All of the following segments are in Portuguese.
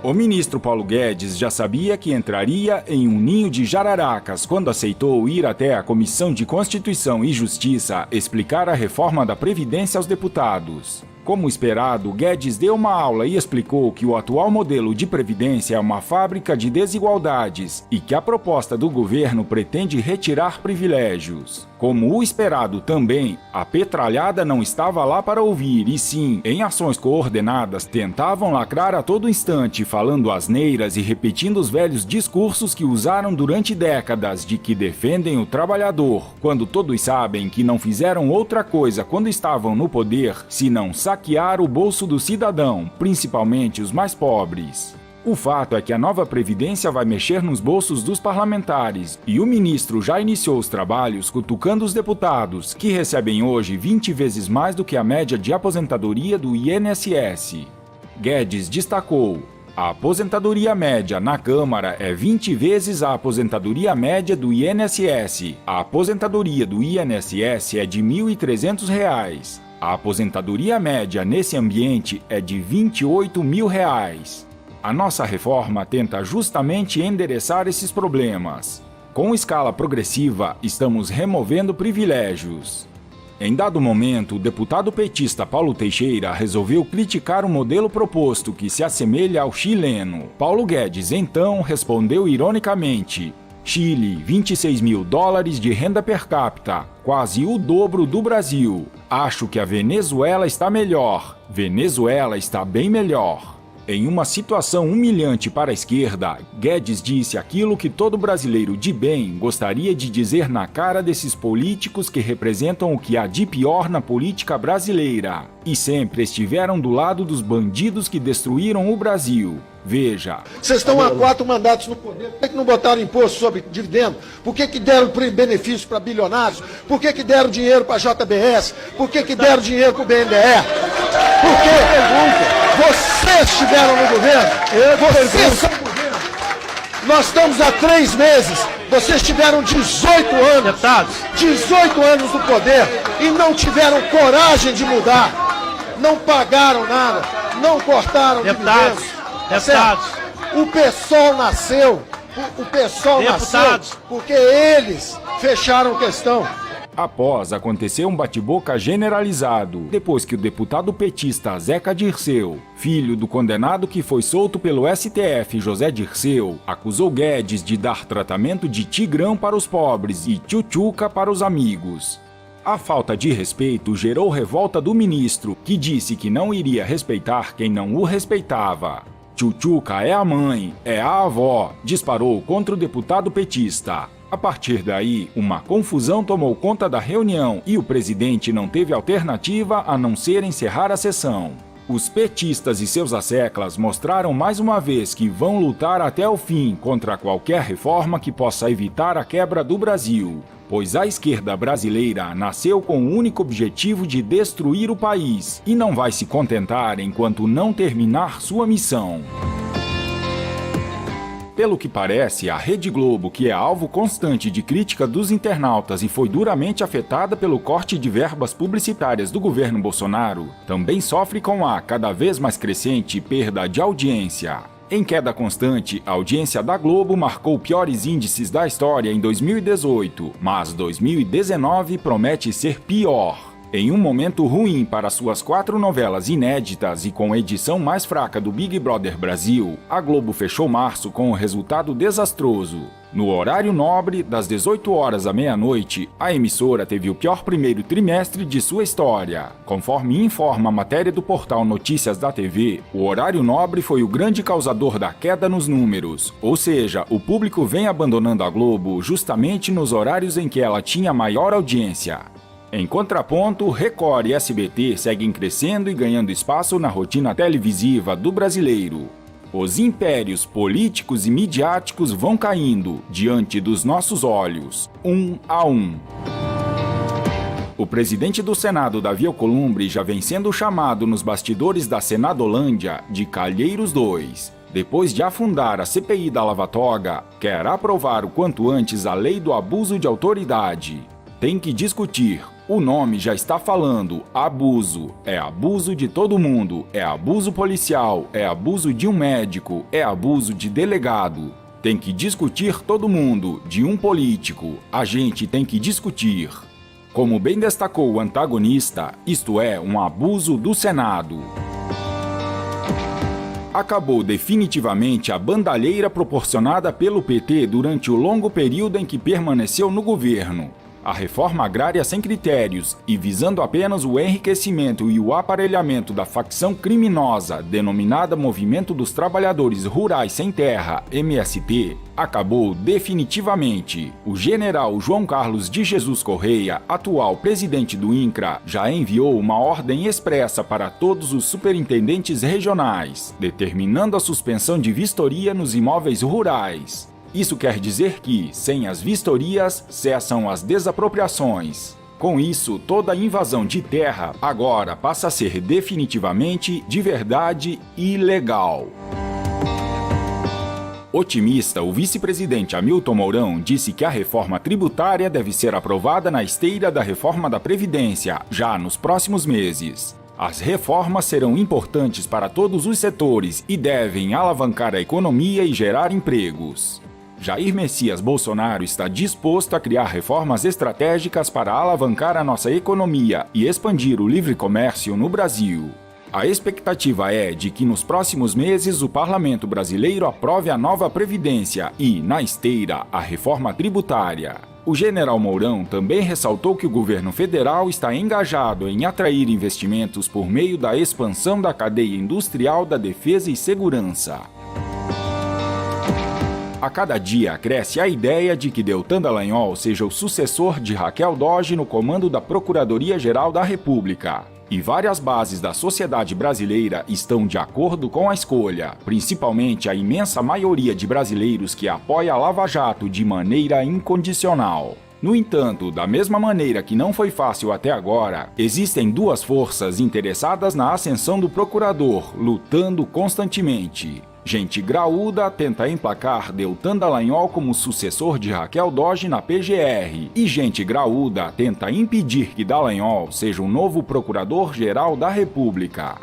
O ministro Paulo Guedes já sabia que entraria em um ninho de jararacas quando aceitou ir até a Comissão de Constituição e Justiça explicar a reforma da Previdência aos deputados. Como esperado, Guedes deu uma aula e explicou que o atual modelo de previdência é uma fábrica de desigualdades e que a proposta do governo pretende retirar privilégios. Como o esperado também, a petralhada não estava lá para ouvir e sim, em ações coordenadas, tentavam lacrar a todo instante, falando asneiras e repetindo os velhos discursos que usaram durante décadas de que defendem o trabalhador, quando todos sabem que não fizeram outra coisa quando estavam no poder, senão saquear o bolso do cidadão, principalmente os mais pobres. O fato é que a nova Previdência vai mexer nos bolsos dos parlamentares e o ministro já iniciou os trabalhos cutucando os deputados, que recebem hoje 20 vezes mais do que a média de aposentadoria do INSS. Guedes destacou: a aposentadoria média na Câmara é 20 vezes a aposentadoria média do INSS. A aposentadoria do INSS é de R$ 1.300. A aposentadoria média nesse ambiente é de R$ 28 mil. A nossa reforma tenta justamente endereçar esses problemas. Com escala progressiva, estamos removendo privilégios. Em dado momento, o deputado petista Paulo Teixeira resolveu criticar o modelo proposto que se assemelha ao chileno. Paulo Guedes, então, respondeu ironicamente: Chile, 26 mil dólares de renda per capita, quase o dobro do Brasil. Acho que a Venezuela está melhor. Venezuela está bem melhor. Em uma situação humilhante para a esquerda, Guedes disse aquilo que todo brasileiro de bem gostaria de dizer na cara desses políticos que representam o que há de pior na política brasileira e sempre estiveram do lado dos bandidos que destruíram o Brasil. Veja. Vocês estão há 4 mandatos no poder, por que não botaram imposto sobre dividendo? Por que deram benefício para bilionários? Por que deram dinheiro para a JBS? Por que deram dinheiro para o BNDE? Por que? Vocês estiveram no governo? Vocês são o governo. Nós estamos há 3 meses. Vocês tiveram 18 anos. Deputados. 18 anos no poder e não tiveram coragem de mudar. Não pagaram nada. Não cortaram deputados. Deputados. O PSOL nasceu. O PSOL nasceu porque eles fecharam questão. Após, aconteceu um bate-boca generalizado, depois que o deputado petista Zeca Dirceu, filho do condenado que foi solto pelo STF José Dirceu, acusou Guedes de dar tratamento de tigrão para os pobres e tchutchuca para os amigos. A falta de respeito gerou revolta do ministro, que disse que não iria respeitar quem não o respeitava. Tchutchuca é a mãe, é a avó, disparou contra o deputado petista. A partir daí, uma confusão tomou conta da reunião e o presidente não teve alternativa a não ser encerrar a sessão. Os petistas e seus asseclas mostraram mais uma vez que vão lutar até o fim contra qualquer reforma que possa evitar a quebra do Brasil, pois a esquerda brasileira nasceu com o único objetivo de destruir o país e não vai se contentar enquanto não terminar sua missão. Pelo que parece, a Rede Globo, que é alvo constante de crítica dos internautas e foi duramente afetada pelo corte de verbas publicitárias do governo Bolsonaro, também sofre com a cada vez mais crescente perda de audiência. Em queda constante, a audiência da Globo marcou piores índices da história em 2018, mas 2019 promete ser pior. Em um momento ruim para suas 4 novelas inéditas e com a edição mais fraca do Big Brother Brasil, a Globo fechou março com um resultado desastroso. No horário nobre, das 18 horas à meia-noite, a emissora teve o pior primeiro trimestre de sua história. Conforme informa a matéria do portal Notícias da TV, o horário nobre foi o grande causador da queda nos números, ou seja, o público vem abandonando a Globo justamente nos horários em que ela tinha maior audiência. Em contraponto, Record e SBT seguem crescendo e ganhando espaço na rotina televisiva do brasileiro. Os impérios políticos e midiáticos vão caindo diante dos nossos olhos, um a um. O presidente do Senado, Davi Alcolumbre, já vem sendo chamado nos bastidores da Senadolândia de Calheiros 2. Depois de afundar a CPI da Lava Toga, quer aprovar o quanto antes a lei do abuso de autoridade. Tem que discutir O nome já está falando, abuso. É abuso de todo mundo, é abuso policial, é abuso de um médico, é abuso de delegado. Tem que discutir todo mundo, de um político. A gente tem que discutir. Como bem destacou o antagonista, isto é um abuso do Senado. Acabou definitivamente a bandalheira proporcionada pelo PT durante o longo período em que permaneceu no governo. A reforma agrária sem critérios e visando apenas o enriquecimento e o aparelhamento da facção criminosa denominada Movimento dos Trabalhadores Rurais Sem Terra, MST, acabou definitivamente. O general João Carlos de Jesus Correia, atual presidente do INCRA, já enviou uma ordem expressa para todos os superintendentes regionais, determinando a suspensão de vistoria nos imóveis rurais. Isso quer dizer que, sem as vistorias, cessam as desapropriações. Com isso, toda invasão de terra agora passa a ser definitivamente, de verdade, ilegal. Otimista, o vice-presidente Hamilton Mourão disse que a reforma tributária deve ser aprovada na esteira da reforma da Previdência, já nos próximos meses. As reformas serão importantes para todos os setores e devem alavancar a economia e gerar empregos. Jair Messias Bolsonaro está disposto a criar reformas estratégicas para alavancar a nossa economia e expandir o livre comércio no Brasil. A expectativa é de que nos próximos meses o parlamento brasileiro aprove a nova Previdência e, na esteira, a reforma tributária. O general Mourão também ressaltou que o governo federal está engajado em atrair investimentos por meio da expansão da cadeia industrial da defesa e segurança. A cada dia cresce a ideia de que Deltan Dallagnol seja o sucessor de Raquel Dodge no comando da Procuradoria-Geral da República. E várias bases da sociedade brasileira estão de acordo com a escolha, principalmente a imensa maioria de brasileiros que apoia a Lava Jato de maneira incondicional. No entanto, da mesma maneira que não foi fácil até agora, existem duas forças interessadas na ascensão do procurador, lutando constantemente. Gente graúda tenta emplacar Deltan Dallagnol como sucessor de Raquel Dodge na PGR, e gente graúda tenta impedir que Dallagnol seja o novo Procurador-Geral da República.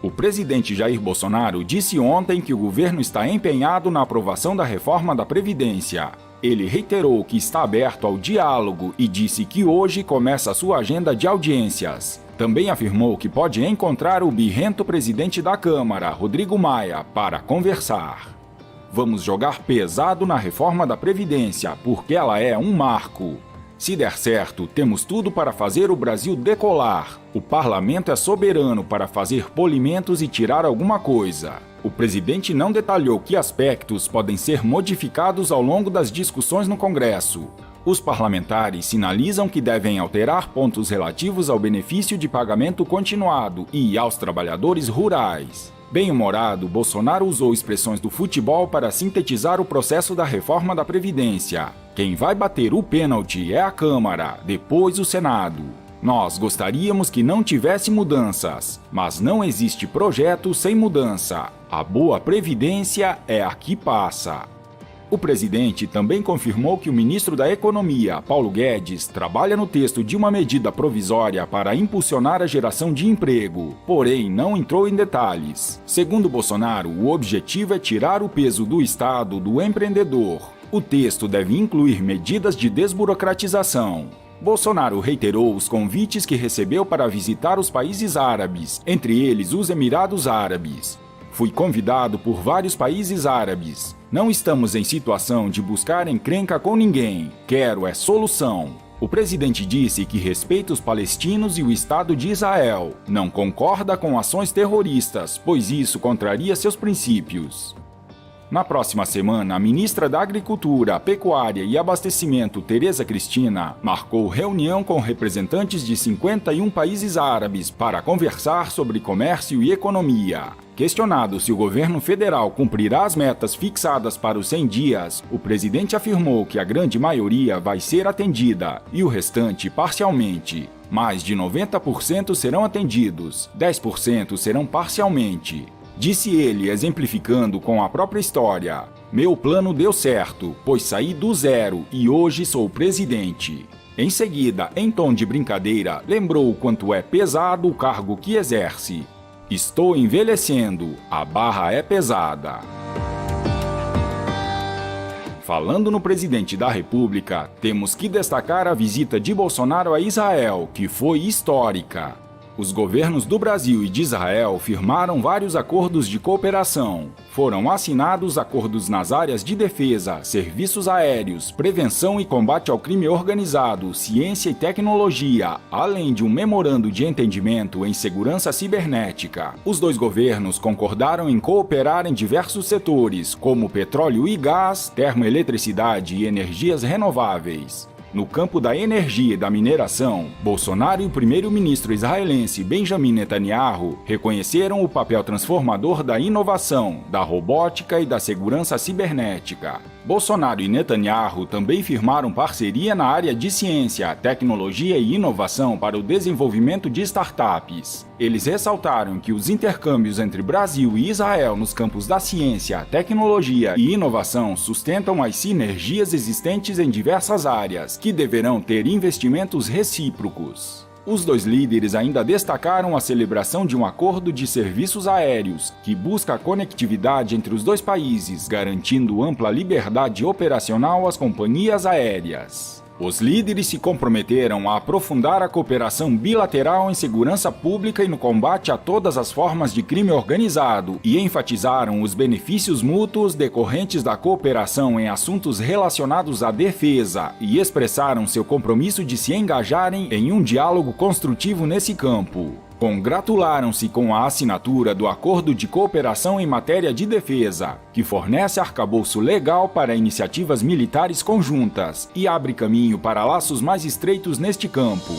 O presidente Jair Bolsonaro disse ontem que o governo está empenhado na aprovação da reforma da Previdência. Ele reiterou que está aberto ao diálogo e disse que hoje começa a sua agenda de audiências. Também afirmou que pode encontrar o birrento presidente da Câmara, Rodrigo Maia, para conversar. Vamos jogar pesado na reforma da Previdência, porque ela é um marco. Se der certo, temos tudo para fazer o Brasil decolar. O parlamento é soberano para fazer polimentos e tirar alguma coisa. O presidente não detalhou que aspectos podem ser modificados ao longo das discussões no Congresso. Os parlamentares sinalizam que devem alterar pontos relativos ao benefício de pagamento continuado e aos trabalhadores rurais. Bem-humorado, Bolsonaro usou expressões do futebol para sintetizar o processo da reforma da Previdência. Quem vai bater o pênalti é a Câmara, depois o Senado. Nós gostaríamos que não tivesse mudanças, mas não existe projeto sem mudança. A boa Previdência é a que passa. O presidente também confirmou que o ministro da Economia, Paulo Guedes, trabalha no texto de uma medida provisória para impulsionar a geração de emprego, porém não entrou em detalhes. Segundo Bolsonaro, o objetivo é tirar o peso do Estado do empreendedor. O texto deve incluir medidas de desburocratização. Bolsonaro reiterou os convites que recebeu para visitar os países árabes, entre eles os Emirados Árabes. Fui convidado por vários países árabes. Não estamos em situação de buscar encrenca com ninguém. Quero é solução. O presidente disse que respeita os palestinos e o Estado de Israel. Não concorda com ações terroristas, pois isso contraria seus princípios. Na próxima semana, a ministra da Agricultura, Pecuária e Abastecimento, Tereza Cristina, marcou reunião com representantes de 51 países árabes para conversar sobre comércio e economia. Questionado se o governo federal cumprirá as metas fixadas para os 100 dias, o presidente afirmou que a grande maioria vai ser atendida e o restante parcialmente. Mais de 90% serão atendidos, 10% serão parcialmente. Disse ele, exemplificando com a própria história. Meu plano deu certo, pois saí do zero e hoje sou presidente. Em seguida, em tom de brincadeira, lembrou o quanto é pesado o cargo que exerce. Estou envelhecendo, a barra é pesada. Falando no presidente da República, temos que destacar a visita de Bolsonaro a Israel, que foi histórica. Os governos do Brasil e de Israel firmaram vários acordos de cooperação. Foram assinados acordos nas áreas de defesa, serviços aéreos, prevenção e combate ao crime organizado, ciência e tecnologia, além de um memorando de entendimento em segurança cibernética. Os dois governos concordaram em cooperar em diversos setores, como petróleo e gás, termoeletricidade e energias renováveis. No campo da energia e da mineração, Bolsonaro e o primeiro-ministro israelense Benjamin Netanyahu reconheceram o papel transformador da inovação, da robótica e da segurança cibernética. Bolsonaro e Netanyahu também firmaram parceria na área de ciência, tecnologia e inovação para o desenvolvimento de startups. Eles ressaltaram que os intercâmbios entre Brasil e Israel nos campos da ciência, tecnologia e inovação sustentam as sinergias existentes em diversas áreas, que deverão ter investimentos recíprocos. Os dois líderes ainda destacaram a celebração de um acordo de serviços aéreos, que busca a conectividade entre os dois países, garantindo ampla liberdade operacional às companhias aéreas. Os líderes se comprometeram a aprofundar a cooperação bilateral em segurança pública e no combate a todas as formas de crime organizado e enfatizaram os benefícios mútuos decorrentes da cooperação em assuntos relacionados à defesa e expressaram seu compromisso de se engajarem em um diálogo construtivo nesse campo. Congratularam-se com a assinatura do Acordo de Cooperação em Matéria de Defesa, que fornece arcabouço legal para iniciativas militares conjuntas e abre caminho para laços mais estreitos neste campo.